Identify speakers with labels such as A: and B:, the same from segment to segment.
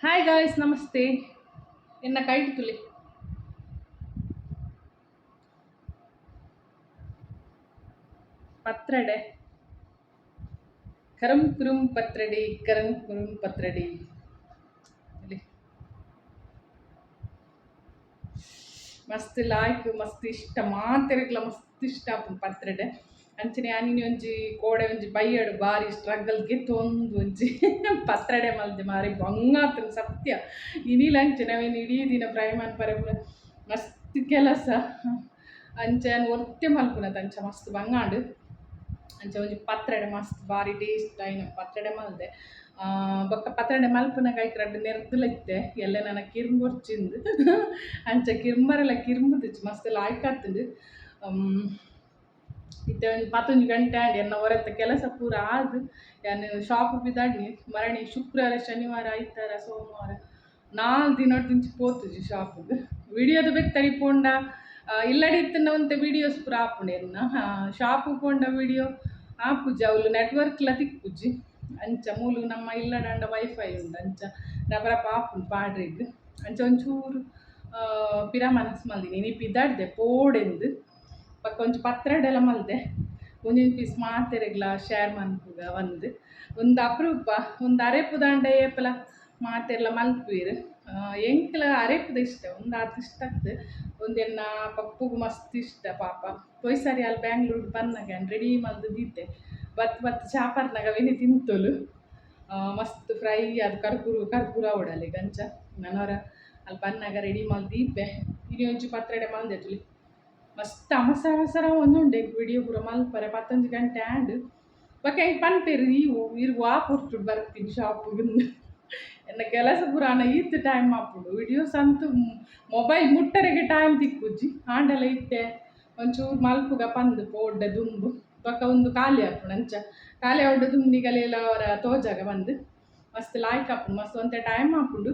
A: Hi guys, ನಮಸ್ತೆ. ಎನ್ನ kite ತುಳಿ ಪತ್ರಡೆ ಕರಂ ಕುರುಂ ಪತ್ರಡಿ ಕರಂ ಕುರುಂ ಪತ್ರಡಿ ಇಲ್ಲಿ ಮಸ್ತ್ ಲಾಯ್ಕ್ ಮಸ್ತ್ ಇಷ್ಟ ಮಾತೆರೆಗ್ಲ ಮಸ್ತ್ ಇಷ್ಟ ಆಪುಂಡು ಪತ್ರಡೆ. ಅಂಚನೆ ಅನಿನಿ ಒಂಜಿ ಕೋಡೆ ಒಂಜಿ ಬೈಯಡು ಬಾರಿ ಸ್ಟ್ರಗಲ್ ಗೆತ್ತೊಂದು ಒಂಜಿ ಪತ್ರಡೆ ಮಲ್ದೆ ಮಾರಿ ಬಂಗಾತನ ಸತ್ಯ. ಇನಿಲ ಅಂಚೆ ನಾವೇನು ಇಡೀ ದಿನ ಫ್ರೈ ಮನ್ಪರೆ ಪೂರ ಮಸ್ತ್ ಕೆಲಸ ಅಂಚೆನ್ ಒರ್ತೆ ಮಲ್ಪುನದ ಅಂಚ ಮಸ್ತ್ ಬಂಗಾಂಡು ಅಂಚ ಒಂಜಿ ಪತ್ರಡೆ ಮಸ್ತ್ ಬಾರಿ ಟೇಸ್ಟ್ ಆಯ್ನ ಪತ್ರಡೆ ಮಲ್ದೆ. ಬೊಕ್ಕ ಪತ್ರಡೆ ಮಲ್ಪುನಾಗ ಐಕ್ ರಡ್ಡು ನೆರ್ದುಲೈತೆ ಎಲ್ಲ ನನ್ನ ಕಿರ್ಂಬ್ ಒರ್ಚಿಂದು ಅಂಚ ಕಿರ್ಂಬರೆಲ್ಲ ಕಿರ್ಂಬುದಿಚ್ಚು ಮಸ್ತ್ ಲಾಯ್ಕ್ ಆತುಂಡು. ಇತ್ತೆ ಒಂದು 11 ಗಂಟೆ ಆಂಡಿ ಎನ್ನ ಹೊರತ ಕೆಲಸ ಪೂರ ಆದು ಯಾನು ಶಾಪ್ ಬಿದ್ದಾಡಿ ಮರಣಿ ಶುಕ್ರವಾರ ಶನಿವಾರ ಐತಾರ ಸೋಮವಾರ 4 ದಿನೊಡ್ದಿಂಚಿ ಪೋತುಜಿ ಶಾಪ್ಗೆ ವಿಡಿಯೋದ ಬೆತ್ತಡಿ ಪೋಂಡ ಇಲ್ಲಡಿ ಇತ್ತನ ಒಂತೆ ವೀಡಿಯೋಸ್ ಪೂರ ಆಪುಂಡು ಎನ್ನ ಶಾಪ್ ಪೋಂಡ ವಿಡಿಯೋ ಆಪುಜಿ ಅವಳು ನೆಟ್ವರ್ಕ್ಲ ತಿಕ್ಕುಜಿ ಅಂಚ ಮೂಲು ನಮ್ಮ ಇಲ್ಲಡಂಡ ವೈಫೈ ಉಂಡು ಅಂಚ ರಬರಪ್ಪ ಆಪುಂಡು ಪಾಡ್ರಿಗ್ ಅಂಚ ಒಂಚೂರು ಪಿರ ಮನಸ್ಸು ಮಲ್ದಿನಿ ನೀ ಪಿದಾಡ್ದೆ ಪೋಡೆಂದು ಪಕ್ಕ ಒಂಚು ಪತ್ರಡೆಲ್ಲ ಮಲ್ದೆ ಒಂದೊಂದು ಪೀಸ್ ಮಾತೆರೆಗ್ಲ ಶೇರ್ ಮನ್ಪುಗ ಒಂದು ಅಪರೂಪ ಒಂದು ಅರೆಪುದಾಂಡ ಏಪಲ ಮಾತೆರ್ಲ ಮಲ್ಪುವೆರು ಎಂಕ್ಲ ಅರೆಪುದ ಇಷ್ಟ ಒಂದು ಅದು ಇಷ್ಟ ಆಗ್ತದೆ ಒಂದೆನ್ನ ಪಪ್ಪುಗು ಮಸ್ತ್ ಇಷ್ಟ ಪಾಪ ಪೊಯ್ಸರಿ ಅಲ್ಲಿ ಬ್ಯಾಂಗ್ಳೂರ್ ಬಂದಾಗ ರೆಡಿ ಮಲ್ದು ದೀತೆ ಬತ್ತು ಚಾಪರ್ನಾಗ ವೆನಿ ತಿಂತೋಲು ಮಸ್ತ್ ಫ್ರೈ ಅದು ಕರ್ಪೂರ ಓಡಲಿ ಗಂಚ ನನವರ ಅಲ್ಲಿ ಬಂದಾಗ ರೆಡಿ ಮಲ್ದು ದೀಪೆ ಇನಿ ಒಂಚು ಪತ್ರಡೆ ಮಲ್ದೆ ತುಳಿ ಮಸ್ತ್ ಅವಸರ ಒಂದುಂಡೆ ವಿಡಿಯೋ ಪೂರ ಮಲ್ಪರೆ 11 ಗಂಟೆ ಆ್ಯಂಡ್ ಬೊಕ್ಕ ಹೆಂಗೆ ಪನ್ಪೇರು ಇರು ಆಪುರ್ತು ಬರ್ತೀನಿ ಶಾಪಿಗೆ ಎನ್ನ ಕೆಲಸ ಪುರಾಣ ಈತ್ ಟೈಮ್ ಆಪುಡು ವಿಡಿಯೋಸ್ ಅಂತೂ ಮೊಬೈಲ್ ಮುಟ್ಟರೆಗೆ ಟೈಮ್ ತಿಕ್ಕುಜ್ಜಿ ಆಂಡೆಲ್ಲ ಇತ್ತೆ ಒಂಚೂರು ಮಲ್ಪುಗ ಪಂದು ಪೋಡ್ಡ ದುಂಬು ಬೊಕ್ಕ ಒಂದು ಖಾಲಿ ಆಪುಂಡು ಅಂಚ ಖಾಲಿ ಆವಡ್ಡ ದುಂಬಿಗಲೆಲ್ಲ ಅವರ ತೋಜಾಗ ಬಂದು ಮಸ್ತ್ ಲಾಯ್ಕ್ ಆಪುಂಡು ಮಸ್ತ್ ಒಂತೆ ಟೈಮ್ ಆಪುಂಡು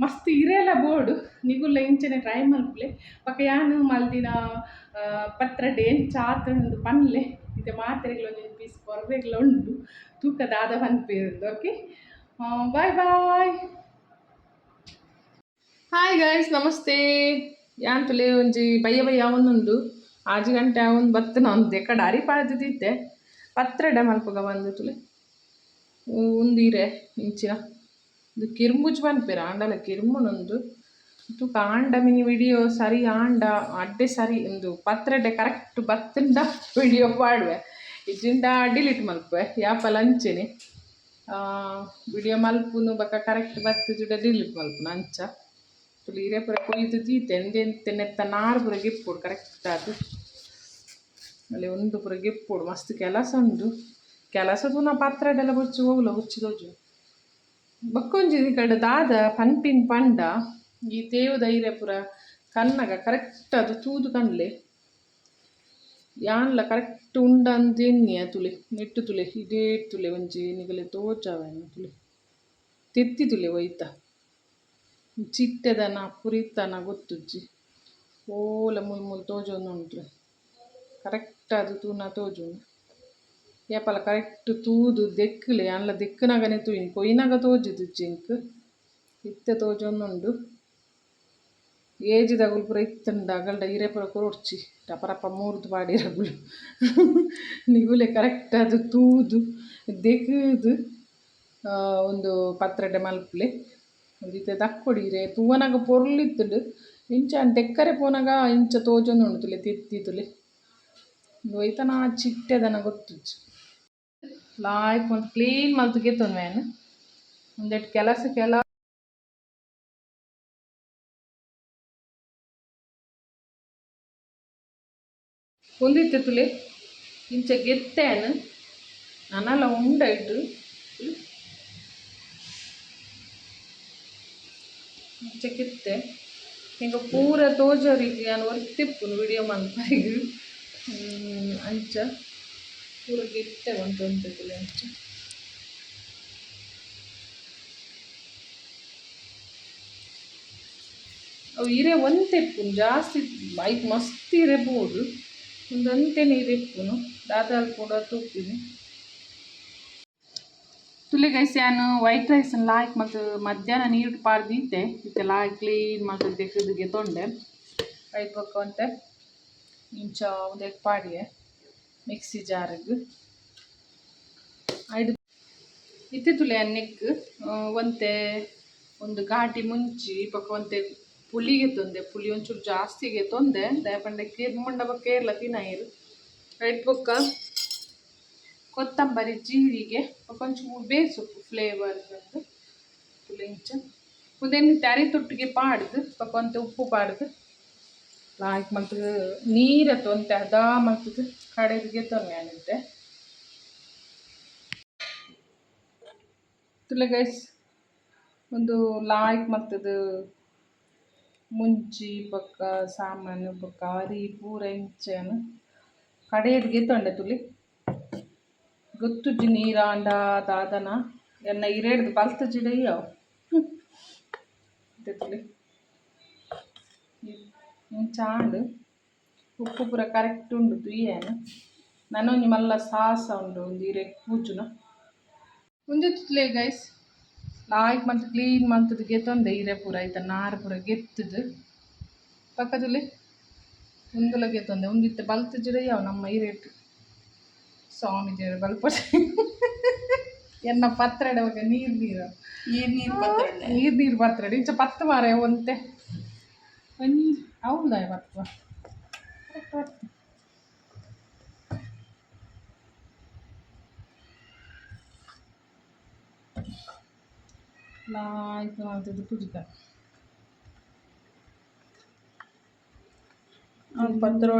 A: ಮಸ್ತ್ ಇರೆಲ್ಲ ಬೋರ್ಡು ನಿಗುಲ್ಲ ಇಂಚನೆ ಟ್ರೈ ಮಲ್ಪಲೆ ಪಕ್ಕ ಯಾನು ಮಲ್ದಿನ ಪತ್ರಡೆ ಎಂಚ ಆತನೊಂದು ಪನ್ಲೆ ಇದು ಮಾತ್ರೆಗಳು ಒಂದೊಂದು ಪೀಸ್ ಕೊರವೆಗ್ಲ ಉಂಡು ತೂಕದಾದ ಪನ್ಪೇರುಂದು. ಓಕೆ, ಬಾಯ್ ಬಾಯ್. ಹಾಯ್ ಗೈಸ್, ನಮಸ್ತೆ. ಯಾಂತುಲೆ ಒಂಜಿ ಬಯ್ಯ ಒಂದುಂಡು 6 ಗಂಟೆ ಒಂದು ಬತ್ತನ ಒಂದು ಎಕಡೆ ಅರಿಪಾಡ್ದಿದ್ದೆ ಪತ್ರಡೆ ಮಲ್ಪಗ ಬಂದು ತುಲೆ ಉಂದಿರೆ ಇಂಚಿನ ಇದು ಕಿರ್ಮುಜ್ ಪನ್ಪೇರು ಆಂಡಲ ಕಿರ್ಮುನೊಂದು ಇದು ಕಾಂಡ ಮಿನಿ ವಿಡಿಯೋ ಸರಿ ಆಂಡ ಅಡ್ಡೆ ಸರಿ ಒಂದು ಪತ್ರಡೆ ಕರೆಕ್ಟ್ ಬತ್ತಂಡ ವಿಡಿಯೋ ಪಾಡುವೆ ಇಜಿಂದ ಡಿಲೀಟ್ ಮಲ್ಪುವೆ ಯಾಪಲ್ಲ ಅಂಚೆನೆ ವಿಡಿಯೋ ಮಲ್ಪುನು ಬಕ್ಕ ಕರೆಕ್ಟ್ ಬತ್ತು ಜುಡ ಡಿಲೀಟ್ ಮಲ್ಪುನು ಅಂಚ ತುಳಿ ಹಿರೇ ಪುರ ಕೊಯ್ದು ದೀತೆ ನೆತ್ತ ನಾರು ಪುರ ಗೆಪ್ಪುಡು ಕರೆಕ್ಟ್ ಅದು ಅಲ್ಲಿ ಒಂದು ಪುರ ಗೆಪ್ಪುಡು ಮಸ್ತ್ ಕೆಲಸ ಉಂಡು ಕೆಲಸದು ನಾ ಪತ್ರಡೆಲ್ಲ ಬುಚ್ಚಿ ಹೋಗ್ಲ ಬುಚ್ಚಿದೋಜು ಬಕ್ಕೊಂಜಿ ಈ ಕಡೆ ದಾದ ಪನ್ಪಿನ್ ಪಂಡ ಈ ತೇವು ಧೈರ್ಯ ಪುರ ಕನ್ನಗ ಕರೆಕ್ಟ್ ಅದು ತೂದು ಕನ್ಲೆ ಯಾನ್ಲ ಕರೆಕ್ಟ್ ಉಂಡ ಅಂದೇನ್ಯ ತುಳಿ ನೆಟ್ಟು ತುಳಿ ಇದೇ ತುಳಿ ಒಂಜಿ ನಿಗಲೆ ತೋಚವೇನು ತುಳಿ ತೆತ್ತಿ ತುಳಿ ಒಯ್ತ ಚಿಟ್ಟೆದನ ಪುರಿತನ ಗೊತ್ತುಜ್ಜಿ ಓಲ ಮುಲ್ ತೋಜೊಂದು ಉಂಟು ಕರೆಕ್ಟ್ ಅದು ತೂನ ತೋಜು ಏಪಲ ಕರೆಕ್ಟ್ ತೂದು ದೆಕ್ಕಲೆ ಅಲ್ಲ ದೆಕ್ಕನಾಗನೆ ತೂಯಿನಿ ಕೊಯ್ನಾಗ ತೋಜುದು ಜಿಂಕ್ ಇತ್ತೆ ತೋಜೊಂದುಂಡು ಏಜಿದಾಗುಲು ಪೂರ ಇತ್ತಂಡ ಅಗಲ್ಡ ಹಿರೇ ಪೂರ ಕೊರೊಡ್ಚಿ ರಪರಪ್ಪ ಮೂರ್ದು ಪಾಡಿರಗುಲು ನಿಗುಲೆ ಕರೆಕ್ಟ್ ಅದು ತೂದು ದೆಕ್ಕದು ಒಂದು ಪತ್ರಡೆ ಮಲ್ಪಲೆ ಒಂದಿತ್ತೆ ದಕ್ಕೊಡಿ ಹಿರೇ ತೂವನಾಗ ಪೊರ್ಲಿತ್ತುಡು ಇಂಚ ತೆಕ್ಕರೆ ಪೋನಾಗ ಇಂಚ ತೋಜೊಂದುಂಡು ತುಲೆ ತೆತ್ತಿ ತುಲೆ ಒಯ್ತನ ಚಿಟ್ಟೆದನ ಗೊತ್ತುಜ್ಜಿ ಲಾಯ್ಕ್ ಒಂದು ಕ್ಲೀನ್ ಮಲ್ತು ಗೆತ್ತೊಂದು ಮ್ಯಾನ್ ಒಂದೆಟ್ಟು ಕೆಲಸಕ್ಕೆಲ್ಲ ಹೊಂದಿತ್ತೆ ತುಲೆ ಇಂಚ ಗೆತ್ತೇನು ನನ್ನೆಲ್ಲ ಉಂಡಾಯ್ತು ಇಂಚ ಗೆತ್ತೆ ಹಿಂಗೆ ಪೂರ ತೋಜೋರಿಗೆ ನಾನು ಒರ್ತಿಪ್ಪುನು ವಿಡಿಯೋ ಮಲ್ಪರಿಗೆ ಅಂಚ ಪೂರ ಗೆತ್ತೆ ಒಂದೊಂದು ತುಲೆ ಅಂಚ ಅವು ಹಿರೇ ಒಂತೆಪ್ಪುನು ಜಾಸ್ತಿ ಐಕ್ ಮಸ್ತ್ ಹಿರೇ ಬೋಡು ಒಂದೊಂತೆ ನೀರು ಎಪ್ಪುನು ದಾದಾಲ್ ಕೂಡ ತೂಪಿನಿ ತುಲೆ ಗೈಸ್ ನಾನು ವೈಟ್ ರೈಸ್ ಲಾಯ್ಕ್ ಮತ್ತು ಮಧ್ಯಾಹ್ನ ನೀರು ಪಾಡ್ದಿತ್ತೆ ಇತ್ತೆ ಲಾಯ್ ಕ್ಲೀನ್ ಮತ್ತು ತೆಗೆದಿಗೆ ತೊಂಡೆ ಐಪಕ್ಕಂತೆ ಇಂಚ ಒಂದು ಪಾಡಿಗೆ ಮಿಕ್ಸಿ ಜಾರಿಗೆ ಐದು ಇತ್ತೆ ತುಲೆ ನೆಕ್ ಒಂತೆ ಒಂದು ಘಾಟಿ ಮುಂಚಿ ಪಕ್ಕ ಒಂತೆ ಪುಳಿಗೆ ತೊಂದೆ ಪುಳಿ ಒಂಚೂರು ಜಾಸ್ತಿಗೆ ತೊಂದೆ ದಯಪಂಡ ಮಂಡಪ ಕೇರಳ ತಿನ್ನಾಯಿರು ಐದು ಪಕ್ಕ ಕೊತ್ತಂಬರಿ ಜೀರಿಗೆ ಒಂಚೂರು ಬೇಸೊಪ್ಪು ಫ್ಲೇವರ್ ಬಂದು ಇಂಚ ಉದೆನ್ ತರಿ ತೊಟ್ಟಿಗೆ ಪಾಡ್ದು ಪಕ್ಕೊಂತ ಉಪ್ಪು ಪಾಡ್ದು ಲಾಯ್ಕ್ ಮತ್ತು ನೀರ ತೊಂತೆ ಅದಾ ಮತ್ತು ಕಡೆಗೆ ತೊನ್ನೆ ಆಗುತ್ತೆ ತುಲೆ ಗೈಸ್ ಒಂದು ಲಾಯ್ಕ್ ಮತ್ತದು ಮುಂಚಿ ಪಕ್ಕ ಸಾಮಾನು ಪಕ್ಕ ಅರಿ ಪೂರ ಇಂಚನು ಕಡೆಯದಿಗೆ ತೊಂಡೆ ತುಳಿ ಗೊತ್ತುಜಿ ನೀರ ಅಂಡ ದಾದನ ಎನ್ನ ಇರೇಡ್ದು ಬಲ್ತ ಜಿಡಯ್ಯ ತುಳಿ ಚಾಂಡು ಉಪ್ಪು ಪೂರ ಕರೆಕ್ಟ್ ಉಂಡು ತುಯ್ಯೇನು ನನ್ನೊಂದು ಮಲ್ಲ ಸಾಸ ಉಂಡು ಒಂದು ಇರೆ ಕೂಚುನ ಮುಂದೆ ತುಲೆ ಗೈಸ್ ಲಾಯ್ಕ್ ಮತ್ತು ಕ್ಲೀನ್ ಮಂತದ್ದು ಗೆತ್ತೊಂದೆ ಇರೆ ಪೂರ ಆಯ್ತ ನಾರು ಪೂರ ಗೆತ್ತದು ಪಕ್ಕದಲ್ಲಿ ಒಂದುಲ ಗೆತ್ತೊಂದೆ ಒಂದಿತ್ತೆ ಬಲ್ತ ಜಿಡಯ್ಯವ ನಮ್ಮ ಇರೇಟು ಸ್ವಾಮಿ ದೇವರು ಬಲ್ಪ ಎನ್ನ ಪತ್ರಡೆ ಹೋಗ ನೀರು ಪತ್ರಡೆ ಇಂಚ ಪತ್ತು ಮಾರ ಒಂತೆ ಹೌದಾ ಪತ್ತು ಲಾಯ್ಕ್ ಮಾಡ್ತಿದ್ದು ಪುಜಿಕ ಪತ್ರ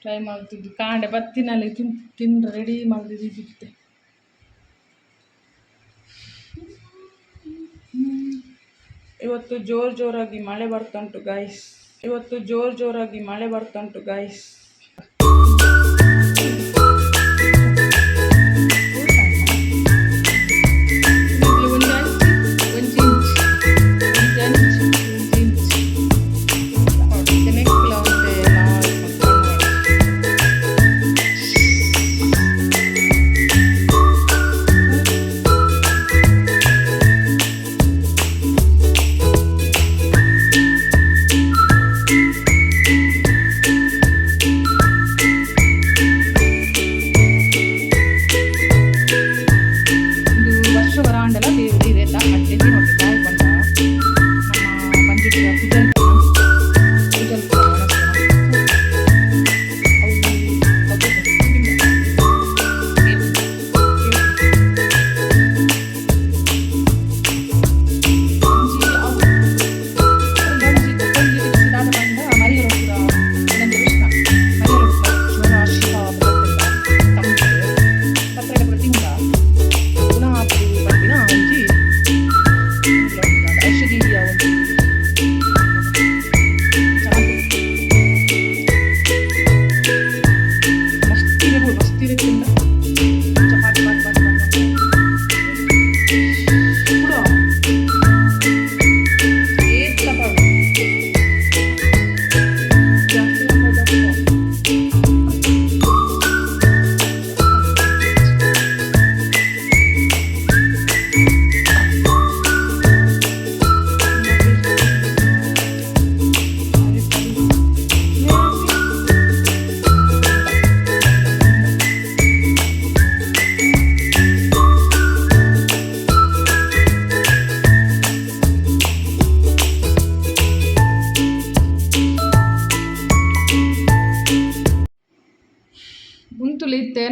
A: ಫ್ರೈ ಮಾಡ್ತಿದ್ದು ಕಾಂಡೆ ಬತ್ತಿನಲ್ಲಿ ತಿಂದು ರೆಡಿ ಮಾಡಿದ್ದಿತ್ತೆ
B: ಇವತ್ತು ಜೋರಾಗಿ ಮಳೆ ಬರ್ತುಂಟು ಗೈಸ್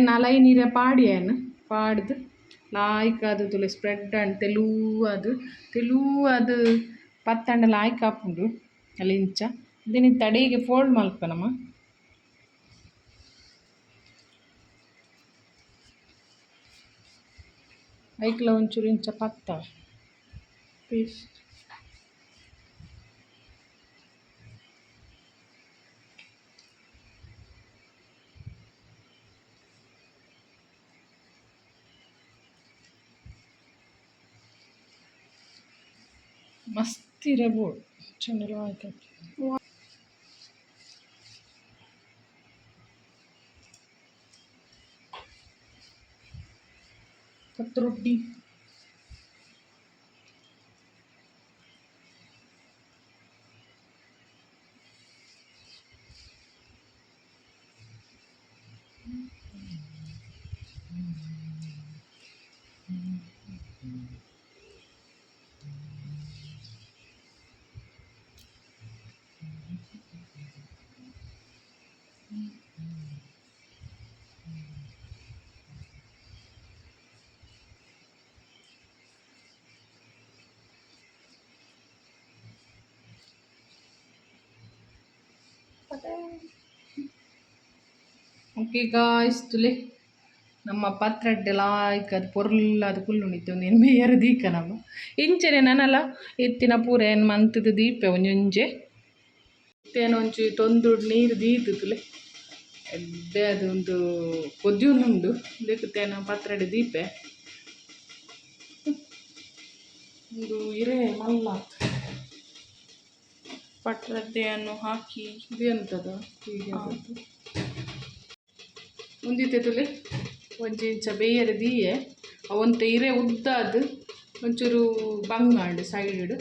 A: ನಲೈ ನೀರ ಪಾಡಿಯೇನು ಪಾಡ್ದು ಲಾಯ್ಕ್ ಅದು ತುಲೆ ಸ್ಪ್ರೆಡ್ ಅಂಡ್ ತೆಲೂ ಅದು ಪತ್ತಂಡ ಲಾಯ್ಕ್ ಹಾಪುಂಡು ಅಲ್ಲಿ ಇಂಚ ಇದನ್ನ ತಡೆಗೆ ಫೋಲ್ಡ್ ಮಲ್ಪನಮ್ಮ ಐಕ್ಲ ಒಂಚೂರು ಇಂಚ ಪತ್ತ ಪೀಸ್ ಮಸ್ತ್ ಇರಬಹುದು ಚೆಂಡಲು ಆಯ್ತು ಪತ್ರೊಡ್ಡಿ ಓಕೆ ಗಾಯ್ಸ್ ತುಲೆ ನಮ್ಮ ಪತ್ರಡ್ಡೆಲ್ಲ ಅದು ಪೊರ್ಲ ಅದು ಫುಲ್ಲು ಉಣಿತು ನೀನು ಬೇಯರು ದೀಕ ನಮ್ಮ ಇಂಚೆನೆ ನನಲ್ಲ ಎತ್ತಿನ ಪೂರ ಏನು ಮಂತದ ದೀಪೆ ಒಂಜೊಂಜೆ ಇತ್ತೇನೊಂಚು ತೊಂದುಡು ನೀರು ದೀತು ತುಲೆ ಎಡ್ಡೆ ಅದೊಂದು ಕೊದ್ಯುನುಂಡು ದಿಕ್ಕುತ್ತೇನ ಪತ್ರಡೆ ದೀಪೆ ಒಂದು ಇರೇ ಮಲ್ಲ
B: ಪತ್ರದ್ದೆಯನ್ನು ಹಾಕಿ
A: ಇದು ಎಂತದ ಹೀಗೆ ಮುಂದಿತ್ತೆ ತುಲೆ ಒಂಜಿ ಇಂಚ ಬೇಯರ ದೀಯೆ ಅವಂತ ಇರೆ ಉದ್ದಾದು ಒಂಚೂರು ಬಂಗಾಂಡು ಸೈಡ್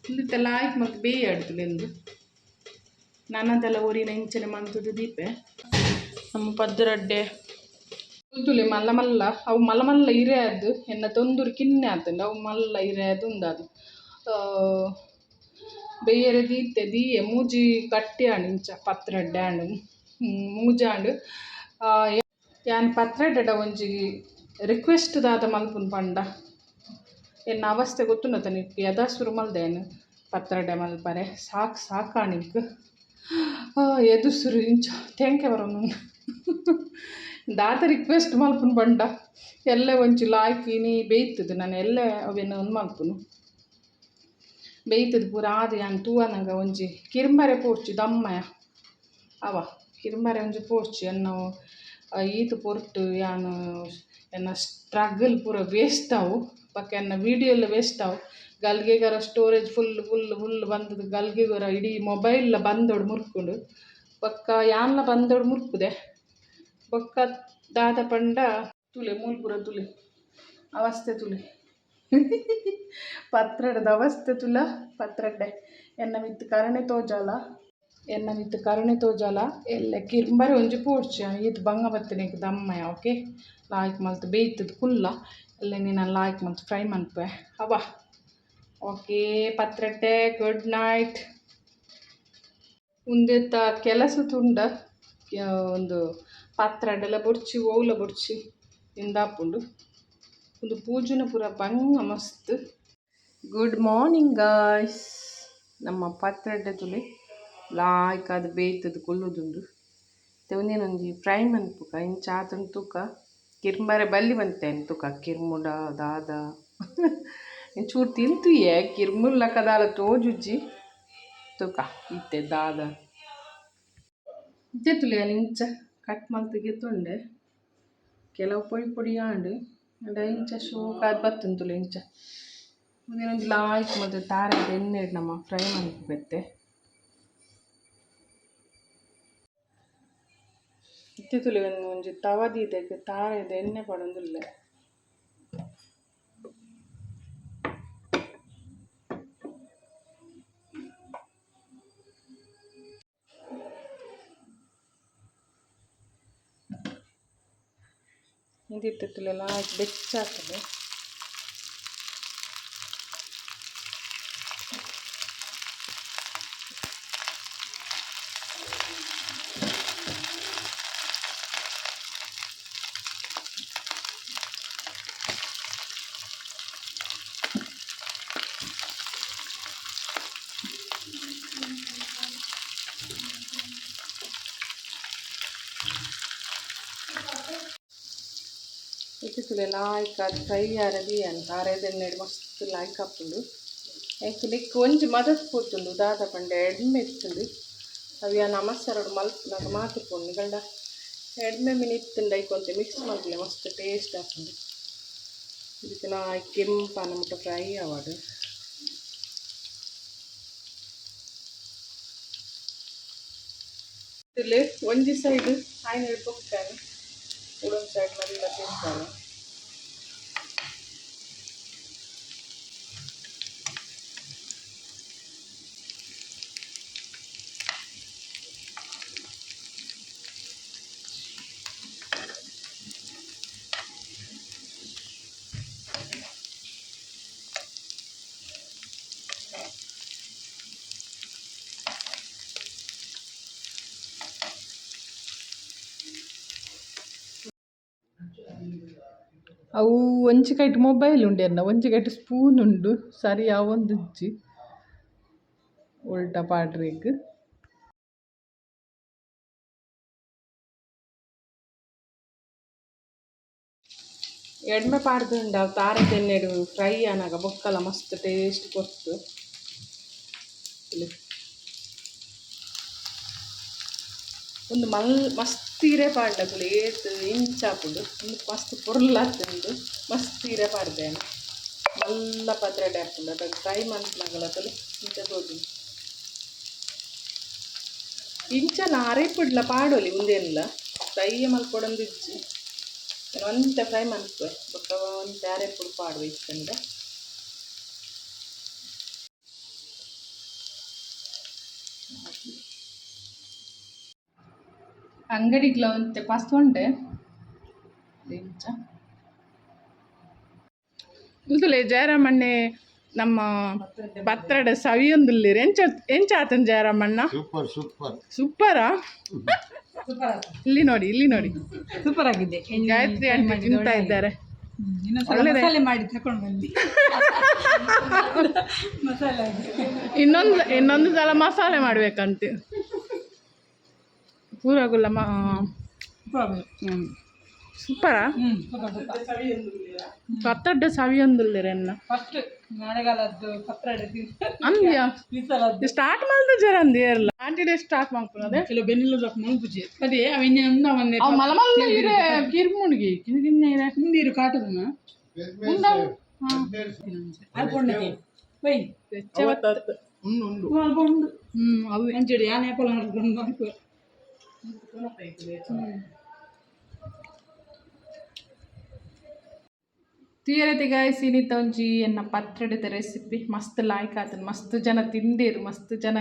A: ಮುಂದಿತ್ತೆ ಲಾಯ್ಕ್ ಮತ್ತು ಬೇಯಾಡು ತುಲೆಂದು ನನ್ನದೆಲ್ಲ ಊರಿನ ಇಂಚನೆ ಮಂತದ ದೀಪೆ
B: ನಮ್ಮ ಪದ್ರಡ್ಡೆ
A: ತುಲೆ ಮಲ್ಲ ಮಲ್ಲ ಅವು ಮಲ್ಲ ಮಲ್ಲ ಇರೆ ಅದು ಎನ್ನ ತೊಂದೂರು ಕಿನ್ನೆ ಆತಂಡು ಅವು ಮಲ್ಲ ಇರೆ ಅದು ಉಂಡದು ಬೇಯರೆ ದೀತೆ ದೀಯೆ ಮೂಜಿ ಕಟ್ಟ್ಯಾಡು ಇಂಚ ಪತ್ರಡ್ಡೆ ಆಂಡು ಮೂಜಾಂಡು ಯಾನ್ ಪತ್ರಡ್ಡ ಒಂಜಿ ರಿಕ್ವೆಸ್ಟ್ ದಾದ ಮಲ್ಪುನು ಪಂಡ ಎನ್ನ ಅವಸ್ಥೆ ಗೊತ್ತುಂಡ ನಿಕ್ಕು ಯದಾಸುರು ಮಲ್ದೇನು ಪತ್ರಡ್ಡೆ ಮಲ್ಪರೆ ಸಾಕಾಣಿಕ್ ಎದುಸುರು ಇಂಚ ತೆಂಕೆ ಬರೋನು ದಾತ ರಿಕ್ವೆಸ್ಟ್ ಮಲ್ಪುನು ಪಂಡ ಎಲ್ಲೆ ಒಂಚಿ ಲಾಯ್ಕಿ ನೀ ಬೇಯ್ತದೆ ನಾನು ಎಲ್ಲೆ ಅವೇನು ಒಂದು ಮಲ್ಪುನು ಬೇಯ್ತದೆ ಪೂರ ಆದು ಯಾನ್ ತೂವನಂಗ ಒಂಜಿ ಕಿರ್ಮರೆ ಪೋಡ್ಚಿ ದಮ್ಮಯ ಅವ ಕಿರ್ಮರೆ ಒಂಜಿ ಪೋಡ್ಚಿ ಎನ್ನು ಈತು ಪೊರ್ತು ಯಾನು ಎನ್ನ ಸ್ಟ್ರಗಲ್ ಪೂರ ವೇಸ್ಟ್ ಆವು ಪಕ್ಕ ಎನ್ನ ವೀಡಿಯೋ ಎಲ್ಲ ವೇಸ್ಟ್ ಆವು ಗಲ್ಗೆಗರ ಸ್ಟೋರೇಜ್ ಫುಲ್ ಬಂದದ್ದು ಗಲ್ಗೆಗರ ಇಡೀ ಮೊಬೈಲ್ ಬಂದೋಡು ಮುರ್ಕೊಂಡು ಪಕ್ಕ ಯಾನ್ಲ ಬಂದೋಡು ಮುರ್ಪುದೆ ಪಕ್ಕ ದಾದ ಪಂಡ ತುಲೆ ಮೂಲ್ಪುರ ತುಲೆ ಅವಸ್ಥೆ ತುಲೆ ಪತ್ರಡದ ಅವಸ್ಥೆ ತುಲ ಪತ್ರಡ್ಡೆ ಎನ್ನ ಮಿತ್ತು ಕರಣೆ ತೋಜಾಲ ಎಲ್ಲ ಕಿರ್ಂಬರೆ ಒಂಜಿ ಪೋಡ್ಚಿ ಇದು ಬಂಗ ಬತ್ತನೆಗ್ ದಮ್ಮಯ ಓಕೆ ಲಾಯ್ಕ್ ಮಲ್ತು ಬೇಯ್ತದ ಕುಲ್ಲ ಎಲ್ಲ ನೀನು ಲಾಯ್ಕ್ ಮಲ್ತು ಫ್ರೈ ಮಲ್ಪೆ ಅವ ಓಕೆ ಪತ್ರಡ್ಡೆ ಗುಡ್ ನೈಟ್ ಉಂದೆತ್ತ ಕೆಲಸ ತುಂಡ ಒಂದು ಪಾತ್ರಡ್ಡೆಲ್ಲ ಬೊಡ್ಚಿ ಓವ್ಲ ಬೊಡ್ಚಿ ಇಂದಾಪುಂಡು ಒಂದು ಪೂಜನ ಪೂರ ಬಂಗ ಮಸ್ತ್ ಗುಡ್ ಮಾರ್ನಿಂಗ್ ಗಾಯ್ಸ್ ನಮ್ಮ ಪತ್ರಡ್ಡೆ ತುಲೆ ಲಾಯ್ಕ್ ಅದು ಬೇಯ್ತದ ಕೊಲ್ಲುದುಂಡು ಒಂದೇನೊಂಜಿ ಫ್ರೈ ಮನ್ಪುಕ ಇಂಚ ಆತನ ತೂಕ ಕಿರ್ಮರೆ ಬಲ್ಲಿ ಬಂತೇನೆ ತೂಕ ಕಿರ್ಮುಡ ದಾದ ಚೂರು ತಿಂತುಯೆ ಕಿರ್ಮುಲ್ಲಕ ದಾಲ ತೋಜುಜ್ಜಿ ತೂಕ ಇತ್ತೆ ದಾದ ಇತ್ತೆ ತುಲೆ ಅಲ್ಲಿ ಇಂಚ ಕಟ್ ಮಲ್ತಿಗೆ ತೊಂಡೆ ಕೆಲವು ಪೊಡಿ ಆಂಡು ಅಂಡ ಇಂಚ ಶೋಕಾದ್ ಬತ್ತುಂಡು ತುಲೆ ಇಂಚ ಒಂದೇನೊಂದು ಲಾಯ್ಕ್ ಮತ್ತು ತಾರದ ಎಣ್ಣೆ ನಮ್ಮ ಫ್ರೈ ಮನ್ಪುಬೆತ್ತೆ ಇತ್ತೆ ತುಲೆ ಒಂಜಿ ತವದಿದಕ್ಕೆ ತಾರದ ಎಣ್ಣೆ ಪಡೊಂದುಲ್ಲೆ ಇದಿತ್ತೆ ತುಲೆ ಲಾಯ್ಕ್ ಬೆಚ್ಚಾಗ್ತದೆ ಇತ್ತಿತ್ತುಲೆ ಲಾಯ್ಕ್ ಅದು ಫ್ರೈ ಆರದಿ ಅಂತ ಆರೇದೆಣ್ಣೆಡು ಮಸ್ತ್ ಲಾಯ್ಕ್ ಹಾಕೊಂಡು ಆ್ಯಕ್ಚುಲಿ ಒಂಜಿ ಮದತ್ ಪೋತುಂಡು ದಾದ ಪಂಡೆ ಎಡ್ಮೆ ಇತ್ತುಂಡು ಅವು ಯಾ ನಮಸ್ಸಾರೋಡು ಮಲ್ಪನಾಗ ಮಾತಿರ್ಕೊಂಡು ಗಂಡ ಎಡ್ಮೆ ಮೀನು ಇತ್ತುಂಡು ಐಕೊಂತೆ ಮಿಕ್ಸ್ ಮಾಡ್ಲೆ ಮಸ್ತ್ ಟೇಸ್ಟ್ ಹಾಕೊಂಡು ಇದಕ್ಕೆ ನಾ ಕೆಂಪನ ಮುಟ್ಟ ಫ್ರೈ ಆವಾಡು ಇಲ್ಲಿ ಒಂಜಿ ಸೈಡ್ ಆಯ್ನ ಹಿಡ್ಕೊಡ್ತಾನೆ ಇನ್ನೊಂದು ಸೈಡ್ ಎಲ್ಲ ತಿಂತಾನೆ ಅವು ಒಂಚಿಕೈಟ್ ಮೊಬೈಲ್ ಉಂಡೆ ಅನ್ನ ಒಂಚಿಕೈಟ್ ಸ್ಪೂನ್ ಉಂಡು ಸರಿ ಅವೊಂದು ಇಜ್ಜಿ ಉಲ್ಟಾ ಪಾಡ್ರೇಗ್ ಎಡ್ಮೆ ಪಾಡ್ದುಂಡು ಅವು ತಾರದೆಣ್ಣೆಡು ಫ್ರೈ ಆನಾಗ ಬೊಕ್ಕಲ ಮಸ್ತ್ ಟೇಸ್ಟ್ ಕೊಟ್ಟು ಒಂದು ಮಸ್ತ್ ಹೀರೆ ಪಾಡ್ಲಕುಲು ಏತ್ ಇಂಚಾಪುಡು ಒಂದು ಮಸ್ತ್ ಪೊರ್ಲಾತುಂಡು ಮಸ್ತ್ ಹೀರೆ ಪಾಡ್ದೇನೆ ಮಲ್ಲ ಪತ್ರಡೆ ಹಾಕೊಂಡು ಅದಕ್ಕೆ ಫ್ರೈ ಮನ್ಪುನಗಲಕುಲು ಇಂಚ ತೋಜು ಇಂಚ ಅರೆಪುಡ್ಲ ಪಾಡೋಲಿ ಮುಂದೇನಿಲ್ಲ ಫ್ರೈ ಮಲ್ಕೊಡೊಂದು ಇಜ್ಜಿ ಒಂತೆ ಫ್ರೈ ಮನ್ಪುವೆ ಬೊಕ್ಕ ಒಂತೆ ಅರೆಪುಡು ಪಾಡುವ ಇತ್ತಂಡ ಅಂಗಡಿಗ್ಲ ಒಂತೆ ಪಸ್ತ್ ಉಂಡೆ ಇಂಚ ಉಂದುಲೆ ಜಯರಾಮಣ್ಣೆ ನಮ್ಮ ಪತ್ರಡ ಸವಿಯೊಂದುಲ್ಲೇರು ಎಂಚ ಆತನ್ ಜಯರಾಮಣ್ಣ
C: ಸೂಪರ್ ಸೂಪರ್
A: ಸೂಪರಾ ಇಲ್ಲಿ ನೋಡಿ
D: ಸೂಪರ್ ಆಗಿದೆ
A: ಗಾಯತ್ರಿ ಆಂಟಿ ತಿಂತಾ ಇದ್ದಾರೆ
D: ಮಸಾಲೆ ಮಾಡಿ ತಕೊಂಡು ಬಂದಿ ಮಸಾಲೆ
A: ಇನ್ನೊಂದು ಸಲ ಮಸಾಲೆ ಮಾಡ್ಬೇಕಂತೆ ಪೂರಾಗುಲ್ಲ ಸೂಪರಾ ಪತ್ರೊಡ್ಡ ಸವಿಯೊಂದುಲ್ಲೆರೆನ್ನ
D: ಫಸ್ಟ್ ಮಳೆಗಾಲದ್ದು ಪತ್ರೊಡೆ
A: ಅಂದ್ಯಾ ಸ್ಟಾರ್ಟ್ ಮಾಡಿದ ಜರ ಅಂದಿರಲ್ಲ ಆಂಟಿಡೆ ಸ್ಟಾರ್ಟ್ ಮಾಡ್ಕೊಳ್ಳೋದೆ
D: ಕೆಲವು ಬೆನ್ನೆಲ್ಲ ಮುಳುಗುಜಿ ಅದೇ ಅವೆನ್ನೆ ಒಂದೇ
A: ಅವು ಮಲಮಲ್ಲ ಇರೆ ಕಿರ್ಮುಣಿಗೆ ಕಿನ್ಗಿನ್ನೆ
D: ಹಿಂದಿರು ಕಾಟದನ ಅಲ್ಕೊಂಡತೆ ಬೈ
A: ಉಂಡು
D: ಅಲ್ಕೊಂಡು
A: ಅವು
D: ಅಂಚಡಿ ಯಾನೆ ಆಪಲ್ ಮಾಡ್ಕೊಂಡು ಅನ್ಕೋ
A: ತೀರತೆ ಗಾಯ್ಸ್ ಇನ್ನಿತ್ತ ಒಂಜಿ ಎನ್ನ ಪತ್ರೊಡೆದ ರೆಸಿಪಿ ಮಸ್ತ್ ಲಾಯ್ಕ್ ಆತನು ಮಸ್ತ್ ಜನ ತಿಂದೇರು ಮಸ್ತ್ ಜನ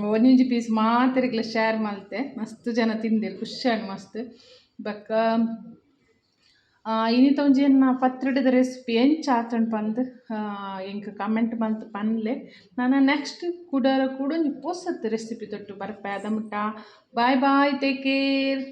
A: ಒಂಜಿ ಪೀಸ್ ಮಾತೆರೆಗ್ಲ ಶೇರ್ ಮಲ್ತೆ ಮಸ್ತ್ ಜನ ತಿಂದೇರು ಖುಷಿಯಾಗಿ ಮಸ್ತ್ ಬಕ್ಕ ಇನ್ನಿತ್ತ ಒಂಜಿ ಎನ್ನ ಪತ್ರೊಡೆದ ರೆಸಿಪಿ ಎಂಚ ಆತಂಡು ಪಂದ್ ಎಂಕ್ ಕಮೆಂಟ್ ಮಂತ್ ಪನ್ಲೆ ನಾನು ನೆಕ್ಸ್ಟ್ ಕೂಡ ಒಂಜಿ ಪೊಸತ್ ರೆಸಿಪಿ ತೊಟ್ಟು ಬರ್ಪೆ ಅದ ಮುಟ್ಟ ಬಾಯ್ ಟೇಕ್ ಕೇರ್.